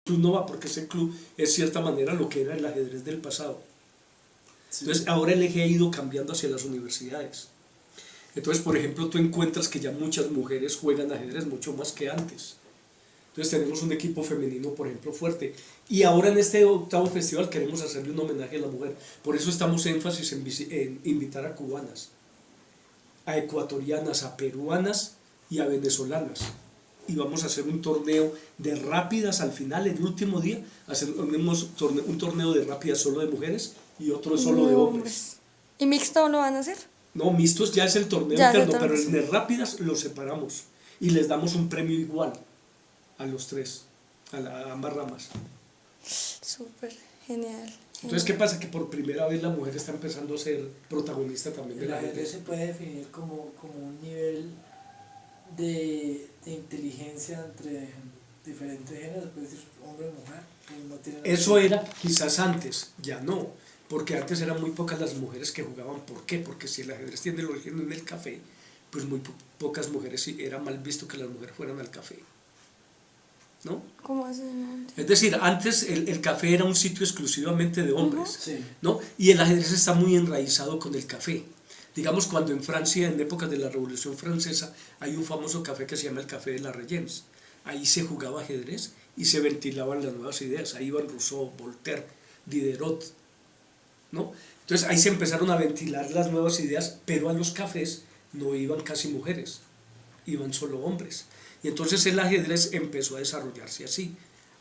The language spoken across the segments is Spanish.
club no va, porque ese club es cierta manera lo que era el ajedrez del pasado. Sí. Entonces ahora el eje ha ido cambiando hacia las universidades. Entonces, por ejemplo, tú encuentras que ya muchas mujeres juegan ajedrez mucho más que antes. Entonces tenemos un equipo femenino, por ejemplo, fuerte. Y ahora en este 8º festival queremos hacerle un homenaje a la mujer. Por eso estamos énfasis en invitar a cubanas, a ecuatorianas, a peruanas y a venezolanas. Y vamos a hacer un torneo de rápidas al final, el último día, hacemos un torneo de rápidas solo de mujeres y otro solo de hombres. ¿Y mixto lo van a hacer? No, mixtos ya es el torneo interno, pero el de rápidas los separamos y les damos un premio igual a los tres, a ambas ramas. Súper, genial. Entonces, ¿qué pasa? Que por primera vez la mujer está empezando a ser protagonista también de la ajedrez. El ajedrez se puede definir como un nivel de inteligencia entre diferentes géneros, puede decir hombre o mujer. No tiene eso era quizás antes, ya no, porque antes eran muy pocas las mujeres que jugaban. ¿Por qué? Porque si el ajedrez tiene el origen en el café, pues muy pocas mujeres, era mal visto que las mujeres fueran al café, ¿no? ¿Cómo así? Es decir, antes el café era un sitio exclusivamente de hombres, sí, ¿no? Y el ajedrez está muy enraizado con el café. Digamos, cuando en Francia, en épocas de la Revolución Francesa, hay un famoso café que se llama el Café de la Regence. Ahí se jugaba ajedrez y se ventilaban las nuevas ideas. Ahí iban Rousseau, Voltaire, Diderot, ¿no? Entonces ahí se empezaron a ventilar las nuevas ideas, pero a los cafés no iban casi mujeres, iban solo hombres. Y entonces el ajedrez empezó a desarrollarse así.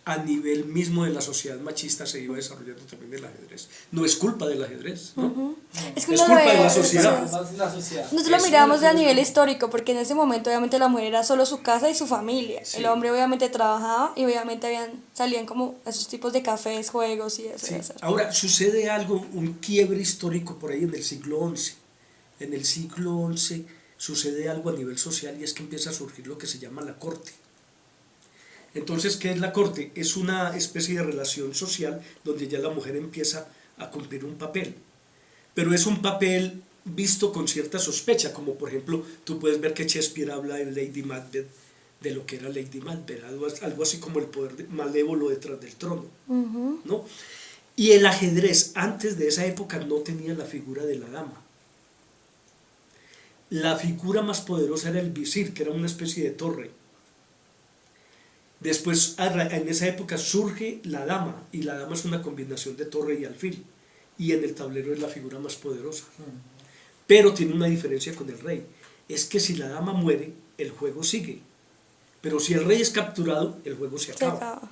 A nivel mismo de la sociedad machista se iba desarrollando también el ajedrez. No es culpa del ajedrez, ¿no? Es culpa de la sociedad. Nosotros lo miramos a nivel histórico, porque en ese momento obviamente la mujer era solo su casa y su familia. Sí. El hombre obviamente trabajaba y obviamente salían como esos tipos de cafés, juegos y eso. Sí. Ahora sucede algo, un quiebre histórico por ahí en el siglo XI. En el siglo XI sucede algo a nivel social y es que empieza a surgir lo que se llama la corte. Entonces, ¿qué es la corte? Es una especie de relación social donde ya la mujer empieza a cumplir un papel, pero es un papel visto con cierta sospecha, como por ejemplo, tú puedes ver que Shakespeare habla de Lady Macbeth, de lo que era Lady Macbeth, algo así como el poder malévolo detrás del trono, ¿no? Y el ajedrez, antes de esa época, no tenía la figura de la dama. La figura más poderosa era el visir, que era una especie de torre. Después, en esa época surge la dama, y la dama es una combinación de torre y alfil, y en el tablero es la figura más poderosa. Pero tiene una diferencia con el rey, es que si la dama muere, el juego sigue, pero si el rey es capturado, el juego se acaba.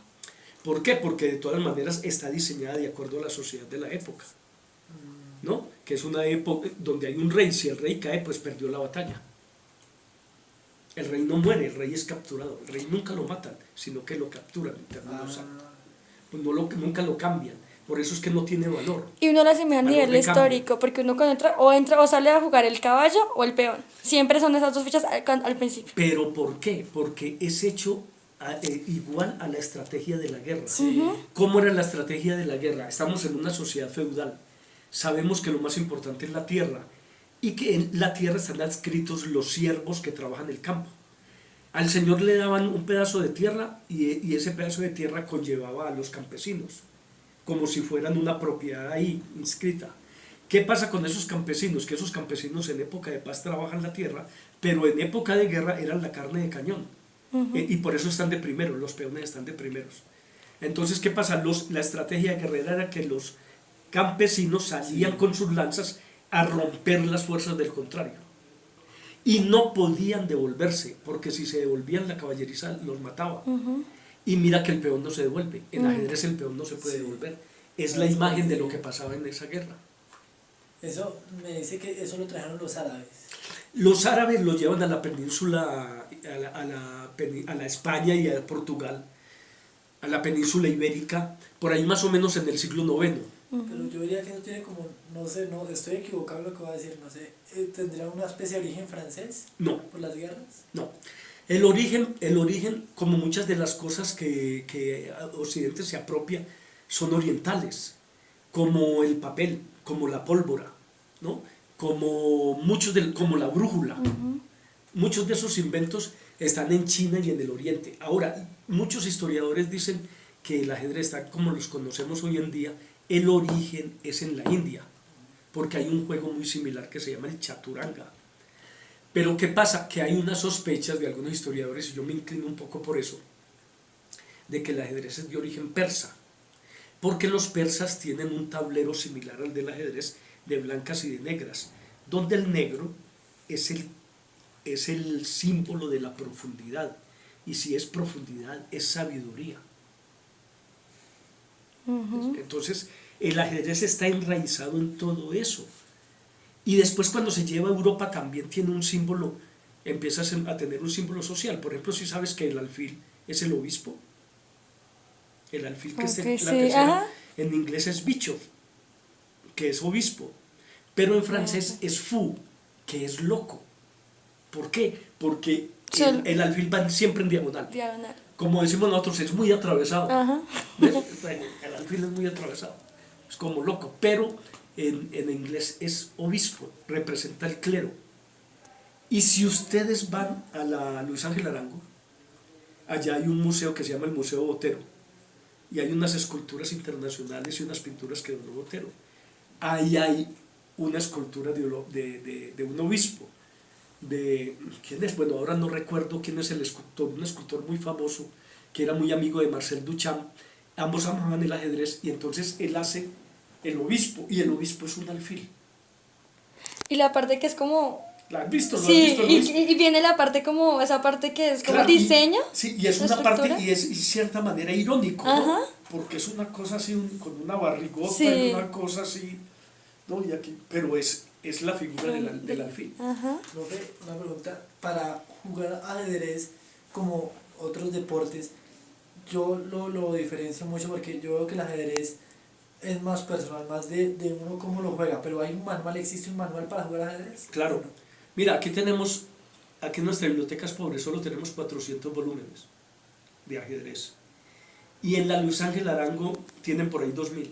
¿Por qué? Porque de todas maneras está diseñada de acuerdo a la sociedad de la época, ¿no? Que es una época donde hay un rey, si el rey cae, pues perdió la batalla. El rey no muere, el rey es capturado. El rey nunca lo matan, sino que lo capturan en términos pues nunca lo cambian. Por eso es que no tiene valor. Y uno lo asemeja a nivel histórico, porque uno cuando entra o sale a jugar el caballo o el peón. Siempre son esas dos fichas al principio. ¿Pero por qué? Porque es hecho igual a la estrategia de la guerra. Sí. ¿Cómo era la estrategia de la guerra? Estamos en una sociedad feudal. Sabemos que lo más importante es la tierra. Y que en la tierra están adscritos los siervos que trabajan el campo. Al señor le daban un pedazo de tierra y ese pedazo de tierra conllevaba a los campesinos, como si fueran una propiedad ahí inscrita. ¿Qué pasa con esos campesinos? Que esos campesinos en época de paz trabajan la tierra, pero en época de guerra eran la carne de cañón. Y por eso están de primeros, los peones están de primeros. Entonces, ¿qué pasa? La estrategia guerrera era que los campesinos salían con sus lanzas a romper las fuerzas del contrario y no podían devolverse, porque si se devolvían la caballeriza los mataba. Y mira que el peón no se devuelve, en ajedrez el peón no se puede devolver, es la imagen de lo que pasaba en esa guerra. Eso me dice que eso lo trajeron los árabes. Los árabes lo llevan a la península, a la España y a Portugal, a la península ibérica, por ahí más o menos en el siglo IX. Pero yo diría que eso tiene como, no sé, no estoy equivocado en lo que voy a decir, no sé, ¿tendrá una especie de origen francés? No. ¿Por las guerras? No. El origen, como muchas de las cosas que Occidente se apropia, son orientales, como el papel, como la pólvora, ¿no? Como la brújula. Muchos de esos inventos están en China y en el Oriente. Ahora, muchos historiadores dicen que el ajedrez, tal como los conocemos hoy en día, el origen es en la India, porque hay un juego muy similar que se llama el chaturanga. Pero ¿qué pasa? Que hay unas sospechas de algunos historiadores, y yo me inclino un poco por eso, de que el ajedrez es de origen persa, porque los persas tienen un tablero similar al del ajedrez, de blancas y de negras, donde el negro es el símbolo de la profundidad, y si es profundidad, es sabiduría. Entonces, el ajedrez está enraizado en todo eso. Y después cuando se lleva a Europa también tiene un símbolo, empiezas a tener un símbolo social. Por ejemplo, si sabes que el alfil es el obispo, el alfil que es la tercera, en inglés es bishop, que es obispo, pero en francés es fou, que es loco. ¿Por qué? Porque el alfil va siempre en diagonal. Como decimos nosotros, es muy atravesado. El alfil es muy atravesado, es como loco, pero en inglés es obispo, representa el clero. Y si ustedes van a la Luis Ángel Arango, allá hay un museo que se llama el Museo Botero, y hay unas esculturas internacionales y unas pinturas que donó Botero. Ahí hay una escultura de un obispo, ¿quién es? Bueno, ahora no recuerdo quién es el escultor, un escultor muy famoso, que era muy amigo de Marcel Duchamp. Ambos amaban el ajedrez, y entonces él hace el obispo, y el obispo es un alfil. Y la parte que es como... ¿La has visto? Sí, y viene la parte como, esa parte que es como diseño. Sí, y es una parte, y es de cierta manera irónico, ¿no? Porque es una cosa así, con una barrigota, y una cosa así, ¿no? Y aquí, pero es la figura del alfil. Profe, una pregunta, para jugar ajedrez como otros deportes, yo lo diferencio mucho porque yo veo que el ajedrez es más personal, más de uno cómo lo juega, pero hay un manual, ¿existe un manual para jugar ajedrez? Claro. Mira, aquí en nuestra biblioteca es pobre, solo tenemos 400 volúmenes de ajedrez. Y en la Luis Ángel Arango tienen por ahí 2000.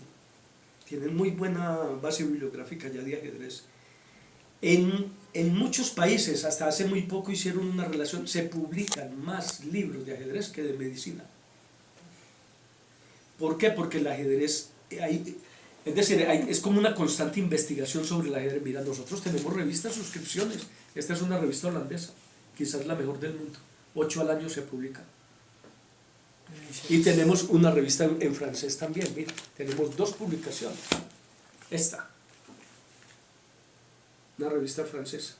Tienen muy buena base bibliográfica ya de ajedrez. En muchos países, hasta hace muy poco hicieron una relación, se publican más libros de ajedrez que de medicina. ¿Por qué? Porque el ajedrez, es decir, es como una constante investigación sobre el ajedrez. Mira, nosotros tenemos revistas, suscripciones. Esta es una revista holandesa, quizás la mejor del mundo. 8 al año se publica. Y tenemos una revista en francés también, mira, tenemos 2 publicaciones. Esta, una revista francesa.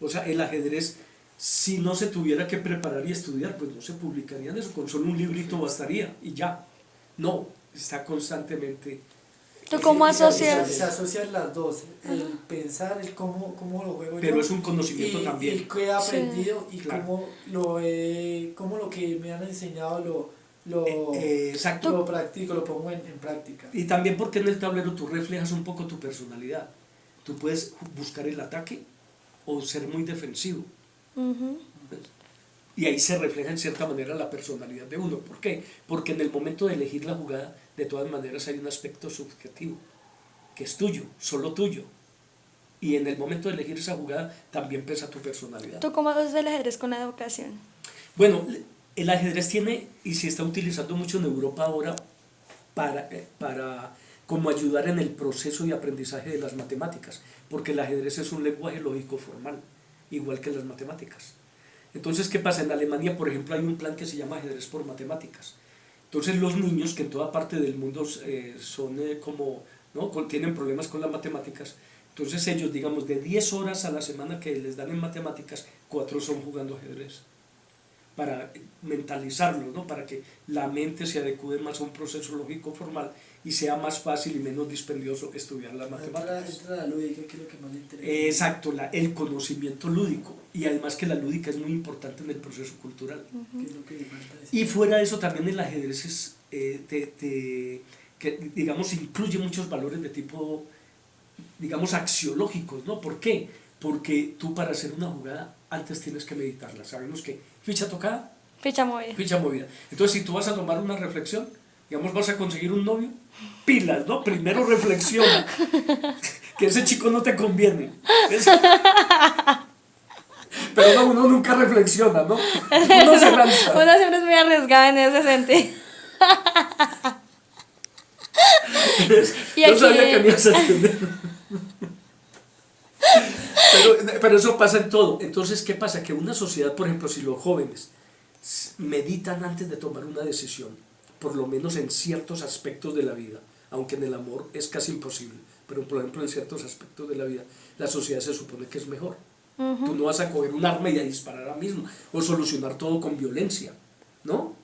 O sea, el ajedrez, si no se tuviera que preparar y estudiar, pues no se publicaría en eso, con solo un librito bastaría y ya. No, está constantemente... ¿Tú cómo asocias? Se asocian las dos, el pensar, el cómo lo juego yo. Pero es un conocimiento también. El que he aprendido y claro. cómo lo que me han enseñado exacto. Lo practico, lo pongo en práctica. Y también porque en el tablero tú reflejas un poco tu personalidad. Tú puedes buscar el ataque o ser muy defensivo. Y ahí se refleja en cierta manera la personalidad de uno. ¿Por qué? Porque en el momento de elegir la jugada, de todas maneras hay un aspecto subjetivo, que es tuyo, solo tuyo. Y en el momento de elegir esa jugada también pesa tu personalidad. ¿Tú cómo haces el ajedrez con la educación? Bueno, el ajedrez tiene, y se está utilizando mucho en Europa ahora, para como ayudar en el proceso de aprendizaje de las matemáticas, porque el ajedrez es un lenguaje lógico formal, igual que las matemáticas. Entonces, ¿qué pasa? En Alemania, por ejemplo, hay un plan que se llama ajedrez por matemáticas. Entonces, los niños que en toda parte del mundo son ¿no? tienen problemas con las matemáticas, entonces ellos, digamos, de 10 horas a la semana que les dan en matemáticas, 4 son jugando ajedrez, para mentalizarlos, ¿no? Para que la mente se adecue más a un proceso lógico formal y sea más fácil y menos dispendioso estudiar las matemáticas. La lúdica, que es lo que más le interesa. Exacto, el conocimiento lúdico, y además que la lúdica es muy importante en el proceso cultural. ¿Qué es lo que le falta decir? Y fuera de eso también el ajedrez que digamos incluye muchos valores de tipo, digamos, axiológicos, ¿no? ¿Por qué? Porque tú para hacer una jugada antes tienes que meditarla. Sabemos que ficha tocada, Ficha movida. ficha movida. Entonces, si tú vas a tomar una reflexión, digamos, vas a conseguir un novio, pilas, ¿no? Primero reflexiona, que ese chico no te conviene. Pero no, uno nunca reflexiona, ¿no? Uno se lanza. Uno siempre es muy arriesgado en ese sentido. Y Yo aquí- sabía que me ibas a entender. Pero eso pasa en todo. Entonces, ¿qué pasa? Que una sociedad, por ejemplo, si los jóvenes meditan antes de tomar una decisión, por lo menos en ciertos aspectos de la vida, aunque en el amor es casi imposible, pero por ejemplo en ciertos aspectos de la vida, la sociedad se supone que es mejor. Tú no vas a coger un arma y a disparar ahora mismo, o solucionar todo con violencia, ¿no?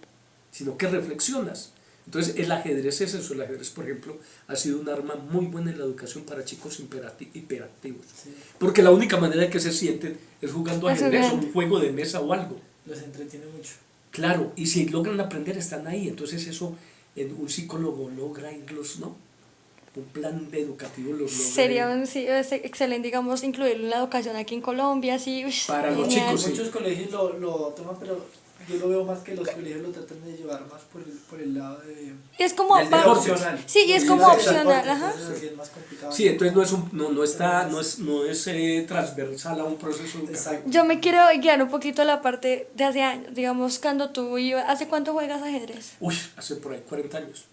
Sino que reflexionas. Entonces el ajedrez es eso. El ajedrez, por ejemplo, ha sido un arma muy buena en la educación para chicos hiperactivos. Sí. Porque la única manera de que se sienten es jugando Es ajedrez o jugando. un juego de mesa o algo. Los entretiene mucho. Claro, y si logran aprender están ahí. Entonces eso, un psicólogo logra irlos, ¿no? Un plan educativo los logra. Sería un, sí, es excelente, digamos, incluirlo en la educación aquí en Colombia, sí. Para los genial. chicos, sí. Muchos colegios lo toman, pero yo lo veo más que los colegios lo tratan de llevar más por el lado de... Y es como Del pa- deporte. opcional. Sí, y es como del opcional, deporte, ajá. entonces así es más complicado. Sí, entonces no es transversal a un proceso educativo. Exacto. Yo me quiero guiar un poquito a la parte de hace años, digamos, cuando tú ibas, ¿hace cuánto juegas ajedrez? Uy, hace por ahí 40 años.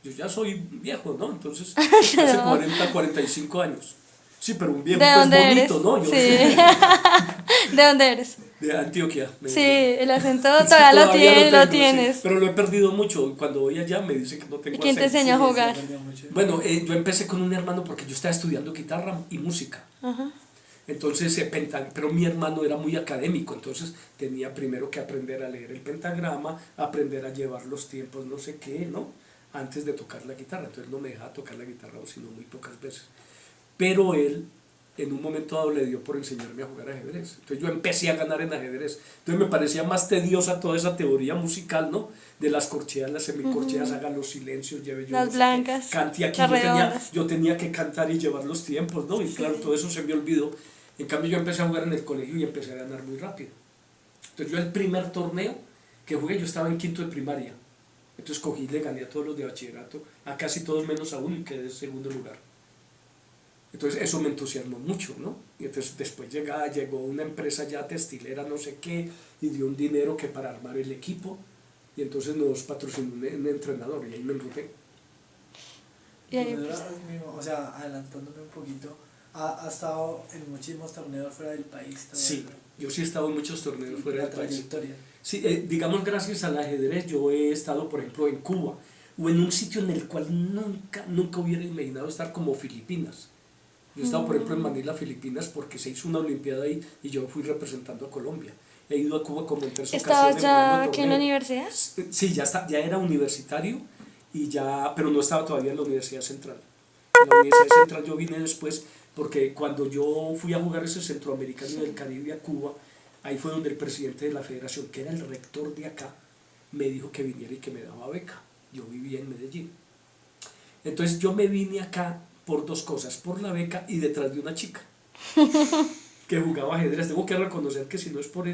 Yo ya soy viejo, ¿no? Entonces, hace 40, 45 años. Sí, pero un viejo ¿De pues dónde eres? bonito, ¿no? Yo Sí. ¿De dónde eres? de Antioquia. Sí, el acento Sí, todavía lo todavía tienes, lo tengo, sí, tienes. pero lo he perdido mucho. Cuando voy allá me dicen que no tengo ¿Y quién te acento. enseñó a Sí, jugar? se aprende mucho. Bueno, yo empecé con un hermano porque yo estaba estudiando guitarra y música. Ajá. Entonces, pero mi hermano era muy académico, entonces tenía primero que aprender a leer el pentagrama, aprender a llevar los tiempos, no sé qué, ¿no? Antes de tocar la guitarra. Entonces no me dejaba tocar la guitarra, sino muy pocas veces. Pero él, en un momento dado, le dio por enseñarme a jugar ajedrez. Entonces yo empecé a ganar en ajedrez. Entonces me parecía más tediosa toda esa teoría musical, ¿no? De las corcheas, las semicorcheas, haga los silencios, lleve yo Las no sé qué, blancas, cante aquí, las redondas. yo tenía que cantar y llevar los tiempos, ¿no? Y claro, todo eso se me olvidó. En cambio yo empecé a jugar en el colegio y empecé a ganar muy rápido. Entonces yo el primer torneo que jugué, yo estaba en quinto de primaria. Entonces cogí y le gané a todos los de bachillerato, a casi todos menos a uno, y quedé en segundo lugar. Entonces eso me entusiasmó mucho, ¿no? Y entonces después llegó una empresa ya textilera, no sé qué, y dio un dinero que para armar el equipo, y entonces nos patrocinó un entrenador, y ahí me enruté. Y ahí, Pues, o sea, adelantándome un poquito, ha estado en muchísimos torneos fuera del país. Sí, yo sí he estado en muchos torneos fuera del país. Trayectoria. Sí, digamos, gracias al ajedrez, yo he estado, por ejemplo, en Cuba, o en un sitio en el cual nunca hubiera imaginado estar, como Filipinas. Yo he estado, por ejemplo, en Manila, Filipinas, porque se hizo una olimpiada ahí y yo fui representando a Colombia. He ido a Cuba como en 3 ¿estabas ocasiones. ya jugando aquí en la torneo. universidad? Sí, ya era universitario, pero no estaba todavía en la Universidad Central. En la Universidad Central yo vine después, porque cuando yo fui a jugar ese Centroamericano y del Caribe a Cuba, ahí fue donde el presidente de la federación, que era el rector de acá, me dijo que viniera y que me daba beca. Yo vivía en Medellín. Entonces yo me vine acá por 2 cosas, por la beca y detrás de una chica que jugaba ajedrez. Tengo que reconocer que si no es por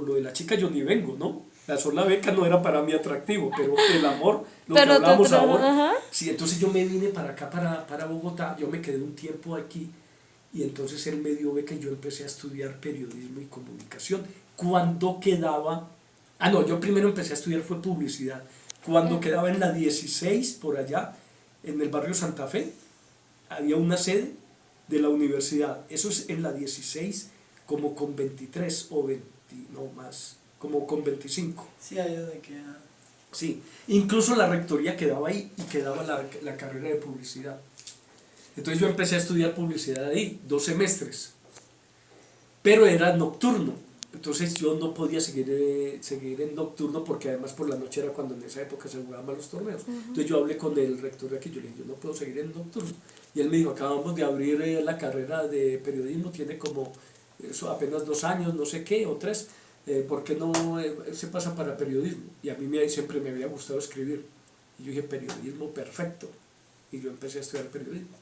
lo de la chica, yo ni vengo, ¿no? La sola beca no era para mí atractivo, pero el amor, lo que hablamos ahora. Ajá. Sí, entonces yo me vine para acá, para Bogotá, yo me quedé un tiempo aquí, y entonces él me dio beca y yo empecé a estudiar periodismo y comunicación. Cuando quedaba, yo primero empecé a estudiar fue publicidad. Cuando quedaba en la 16, por allá, en el barrio Santa Fe, había una sede de la universidad. Eso es en la 16, como con 23 o 20, no más, como con 25. Sí, ahí es donde queda. Sí, incluso la rectoría quedaba ahí y quedaba la carrera de publicidad. Entonces yo empecé a estudiar publicidad ahí, 2 semestres, pero era nocturno. Entonces yo no podía seguir en nocturno, porque además por la noche era cuando en esa época se jugaban los torneos. Entonces yo hablé con el rector de aquí, yo le dije, yo no puedo seguir en nocturno. Y él me dijo, acabamos de abrir la carrera de periodismo, tiene como apenas 2 años, no sé qué, o 3, ¿por qué no se pasa para periodismo? Y a mí siempre me había gustado escribir. Y yo dije, periodismo, perfecto. Y yo empecé a estudiar periodismo.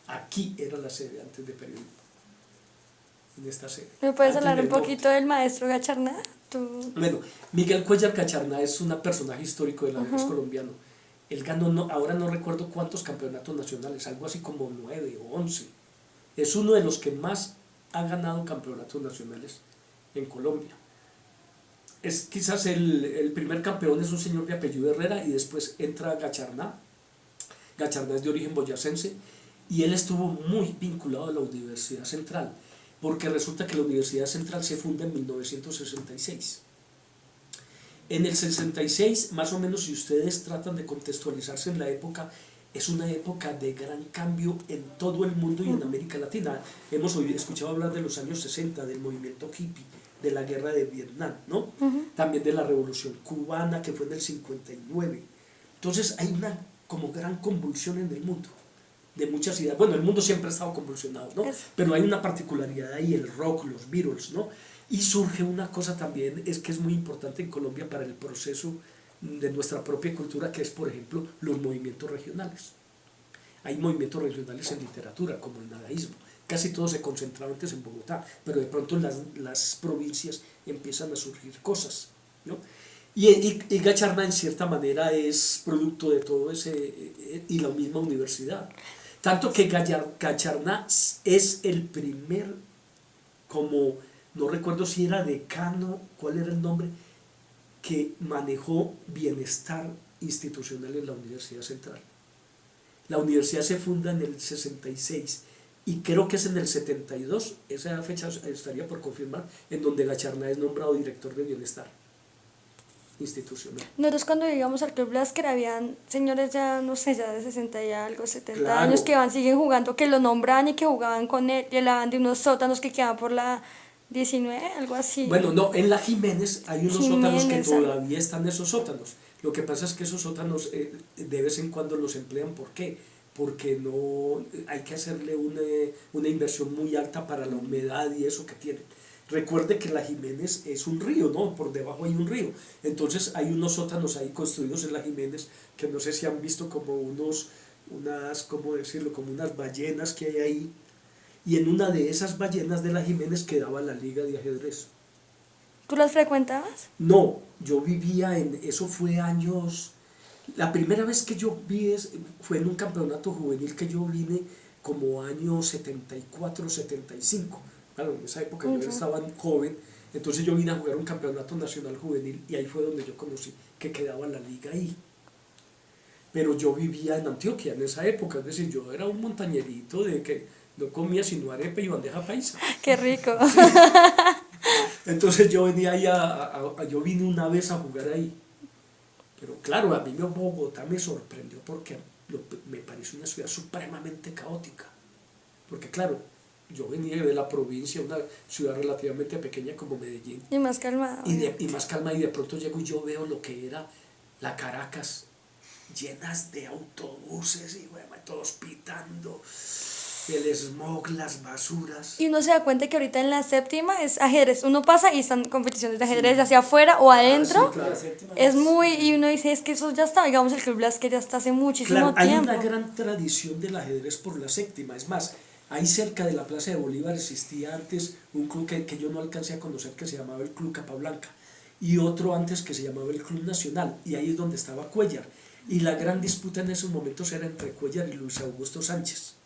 Aquí era la sede antes de periodismo. En esta sede. ¿Me puedes Antes hablar un del norte. poquito del maestro Gacharná? Tú... Bueno, Miguel Cuellar Cacharná es un personaje histórico del ajedrez colombiano. Él ganó, ahora no recuerdo cuántos campeonatos nacionales, algo así como 9 o 11. Es uno de los que más ha ganado campeonatos nacionales en Colombia. Es quizás el primer campeón es un señor de apellido Herrera y después entra Gacharná. Gacharná es de origen boyacense y él estuvo muy vinculado a la Universidad Central, porque resulta que la Universidad Central se funda en 1966. En el 66, más o menos, si ustedes tratan de contextualizarse en la época, es una época de gran cambio en todo el mundo y en América Latina. Hemos escuchado hablar de los años 60, del movimiento hippie, de la guerra de Vietnam, ¿no? También de la revolución cubana, que fue en el 59. Entonces hay una como gran convulsión en el mundo, de muchas ideas. Bueno, el mundo siempre ha estado convulsionado, ¿no? Pero hay una particularidad ahí, el rock, los Beatles, ¿no? Y surge una cosa también, es que es muy importante en Colombia para el proceso de nuestra propia cultura, que es, por ejemplo, los movimientos regionales. Hay movimientos regionales en literatura, como el nadaísmo. Casi todo se concentraba antes en Bogotá, pero de pronto en las provincias empiezan a surgir cosas, ¿no? Y Gacharná, en cierta manera, es producto de todo ese, y la misma universidad. Tanto que Gacharná es el primer, como, no recuerdo si era decano, cuál era el nombre, que manejó bienestar institucional en la Universidad Central. La universidad se funda en el 66 y creo que es en el 72, esa fecha estaría por confirmar, en donde Gacharná es nombrado director de bienestar institucional. Nosotros cuando llegamos al Club Lasker habían señores ya, no sé, ya de 60 y algo, 70 Claro. años que siguen jugando, que lo nombran y que jugaban con él, y hablaban de unos sótanos que quedaban por la 19, algo así. Bueno, no, en la Jiménez hay unos sótanos que Jiménez, todavía están esos sótanos. Lo que pasa es que esos sótanos de vez en cuando los emplean. ¿Por qué? Porque no hay que hacerle una inversión muy alta para la humedad y eso que tienen. Recuerde que la Jiménez es un río, ¿no? Por debajo hay un río. Entonces hay unos sótanos ahí construidos en la Jiménez que no sé si han visto como ¿cómo decirlo? Como unas ballenas que hay ahí. Y en una de esas ballenas de la Jiménez quedaba la liga de ajedrez. ¿Tú las frecuentabas? No, yo vivía eso fue años, la primera vez que yo vi fue en un campeonato juvenil que yo vine como año 74, 75. Claro, en esa época yo estaba joven, entonces yo vine a jugar un campeonato nacional juvenil y ahí fue donde yo conocí que quedaba la liga ahí. Pero yo vivía en Antioquia en esa época, es decir, yo era un montañerito de que no comía sino arepa y bandeja paisa. ¡Qué rico! Sí. Entonces yo venía ahí yo vine una vez a jugar ahí. Pero claro, a mí Bogotá me sorprendió porque me pareció una ciudad supremamente caótica. Porque claro, yo venía de la provincia, una ciudad relativamente pequeña como Medellín. Y más calmada. Y más calma, y de pronto llego y yo veo lo que era la Caracas, llenas de autobuses y bueno, todos pitando, el smog, las basuras. Y uno se da cuenta que ahorita en la séptima es ajedrez. Uno pasa y están competiciones de ajedrez hacia afuera o adentro. Sí, claro. Es muy, y uno dice, es que eso ya está, digamos, el Club Lasker ya está hace muchísimo Claro, tiempo. hay una gran tradición del ajedrez por la séptima. Es más, ahí cerca de la Plaza de Bolívar existía antes un club que yo no alcancé a conocer, que se llamaba el Club Capablanca, y otro antes que se llamaba el Club Nacional, y ahí es donde estaba Cuellar. Y la gran disputa en esos momentos era entre Cuellar y Luis Augusto Sánchez.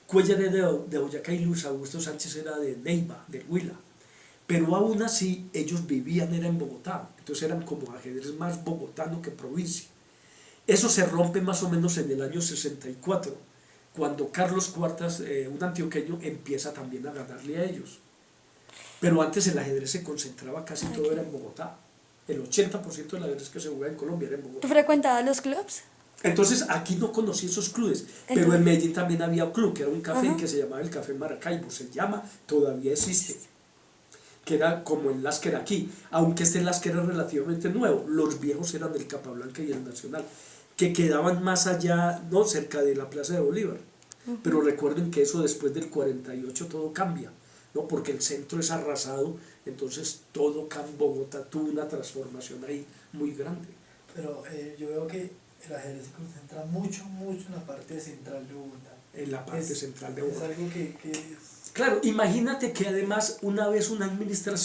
Cuellar era de Boyacá y Luis Augusto Sánchez era de Neiva, del Huila. Pero aún así, ellos vivían era en Bogotá, entonces eran como ajedrez más bogotano que provincia. Eso se rompe más o menos en el año 64, cuando Carlos Cuartas, un antioqueño, empieza también a ganarle a ellos. Pero antes el ajedrez se concentraba, casi todo era en Bogotá. El 80% del ajedrez que se jugaba en Colombia era en Bogotá. ¿Tú frecuentabas los clubs? Entonces aquí no conocí esos clubes, pero en Medellín también había un club, que era un café que se llamaba el Café Maracaibo, se llama, todavía existe, que era como el Lasker aquí, aunque este Lasker era relativamente nuevo. Los viejos eran el Capablanca y el Nacional, que quedaban más allá, no cerca de la Plaza de Bolívar. Pero recuerden que eso después del 48 todo cambia, ¿no? Porque el centro es arrasado, entonces todo Bogotá tuvo una transformación ahí muy grande. Pero yo veo que el ajedrez se concentra mucho en la parte central de Bogotá. En la parte central de Bogotá. Es algo que Claro, imagínate que además una vez una administración